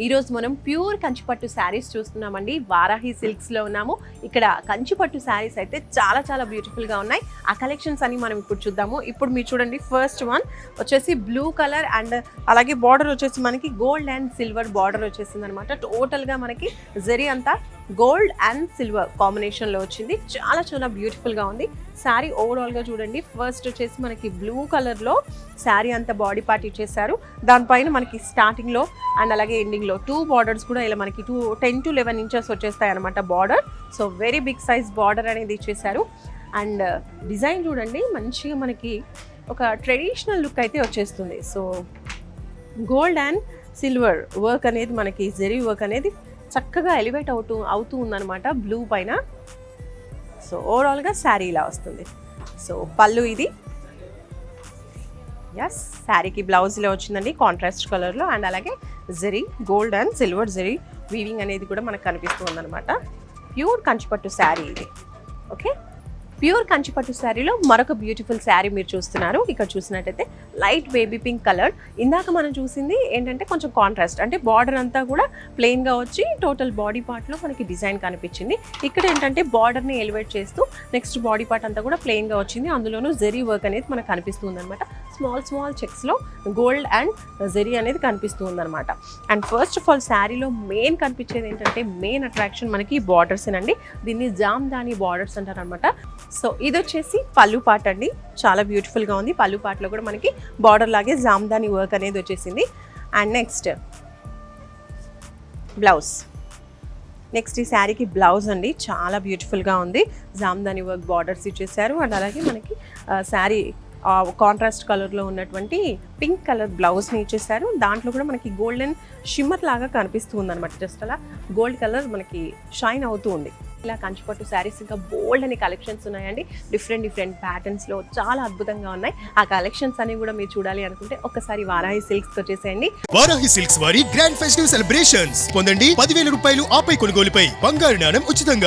ఈరోజు మనం ప్యూర్ కంచిపట్టు శారీస్ చూస్తున్నామండి. వారాహి సిల్క్స్లో ఉన్నాము. ఇక్కడ కంచిపట్టు శారీస్ అయితే చాలా బ్యూటిఫుల్గా ఉన్నాయి. ఆ కలెక్షన్స్ అని మనం ఇప్పుడు చూద్దాము. ఇప్పుడు మీరు చూడండి, ఫస్ట్ వన్ వచ్చేసి బ్లూ కలర్ అండ్ అలాగే బార్డర్ వచ్చేసి మనకి గోల్డ్ అండ్ సిల్వర్ బార్డర్ వచ్చేసింది అనమాట. టోటల్గా మనకి జరీ అంతా గోల్డ్ అండ్ సిల్వర్ కాంబినేషన్లో వచ్చింది. చాలా బ్యూటిఫుల్గా ఉంది శారీ. ఓవరాల్గా చూడండి, ఫస్ట్ వచ్చేసి మనకి బ్లూ కలర్లో శారీ అంతా బాడీ పార్ట్ ఇచ్చేసారు. దానిపైన మనకి స్టార్టింగ్లో అండ్ అలాగే ఎండింగ్లో 2 బార్డర్స్ కూడా ఇలా మనకి 10 to 11 ఇంచెస్ వచ్చేస్తాయి అనమాట border. So very big size border అనేది ఇచ్చేసారు. అండ్ డిజైన్ చూడండి, మంచిగా మనకి ఒక ట్రెడిషనల్ లుక్ అయితే వచ్చేస్తుంది. So gold and silver work అనేది మనకి జరీ వర్క్ అనేది చక్కగా ఎలివేట్ అవుతూ ఉందన్నమాట బ్లూ పైన. సో ఓవరాల్గా శారీ ఇలా వస్తుంది. సో పళ్ళు ఇది, ఎస్, శారీకి బ్లౌజ్ ఇలా వచ్చిందండి కాంట్రాస్ట్ కలర్లో. అండ్ అలాగే zari gold and silver zari weaving అనేది కూడా మనకు కనిపిస్తూ ఉందన్నమాట. ప్యూర్ కంచిపట్టు శారీ ఇది. ఓకే, ప్యూర్ కంచిపట్టు శారీలో మరొక బ్యూటిఫుల్ శారీ మీరు చూస్తున్నారు. ఇక్కడ చూసినట్టయితే లైట్ బేబీ పింక్ కలర్. ఇందాక మనం చూసింది ఏంటంటే కొంచెం కాంట్రాస్ట్, అంటే బార్డర్ అంతా కూడా ప్లెయిన్గా వచ్చి టోటల్ బాడీ పార్ట్లో మనకి డిజైన్ కనిపించింది. ఇక్కడ ఏంటంటే బార్డర్ని ఎలివేట్ చేస్తూ నెక్స్ట్ బాడీ పార్ట్ అంతా కూడా ప్లెయిన్గా వచ్చింది. అందులోనూ జరీ వర్క్ అనేది మనకు కనిపిస్తుంది అనమాట. స్మాల్ చెక్స్లో గోల్డ్ అండ్ జరీ అనేది కనిపిస్తూ ఉందన్నమాట. అండ్ ఫస్ట్ ఆఫ్ ఆల్ శారీలో మెయిన్ కనిపించేది ఏంటంటే, మెయిన్ అట్రాక్షన్ మనకి బార్డర్స్ అండి. దీన్ని జామ్దాని బార్డర్స్ అంటారు అనమాట. సో ఇది వచ్చేసి పళ్ళు పార్ట్ అండి, చాలా బ్యూటిఫుల్గా ఉంది. పళ్ళు పార్ట్లో కూడా మనకి బార్డర్ లాగే జామ్దాని వర్క్ అనేది వచ్చేసింది. And next blouse. నెక్స్ట్ ఈ శారీకి బ్లౌజ్ అండి, చాలా బ్యూటిఫుల్గా ఉంది. జామ్దాని వర్క్ బార్డర్స్ ఇచ్చేసారు. అండ్ అలాగే మనకి శారీ కాంట్రాస్ట్ కలర్లో ఉన్నటువంటి పింక్ కలర్ బ్లౌజ్ని ఇచ్చేసారు. దాంట్లో కూడా మనకి గోల్డెన్ షిమ్మర్ లాగా కనిపిస్తూ ఉందన్నమాట. జస్ట్ అలా గోల్డ్ కలర్ మనకి షైన్ అవుతూ ఉంది. ఇలా కంచిపట్టు శారీస్ ఇంకా బోల్డ్ అనే కలెక్షన్స్ ఉన్నాయండి. డిఫరెంట్ ప్యాటర్న్స్లో చాలా అద్భుతంగా ఉన్నాయి. ఆ కలెక్షన్స్ అన్ని కూడా మీరు చూడాలి అనుకుంటే ఒకసారి వారాహి సిల్క్స్ వచ్చేసేయండి. వారాహి సిల్క్స్ వారి గ్రాండ్ ఫెస్టివ్ సెలబ్రేషన్స్ పొందండి. 10,000 రూపాయలు ఆపై కొనుగోలుపై బంగారు నాణెం ఉచితంగా.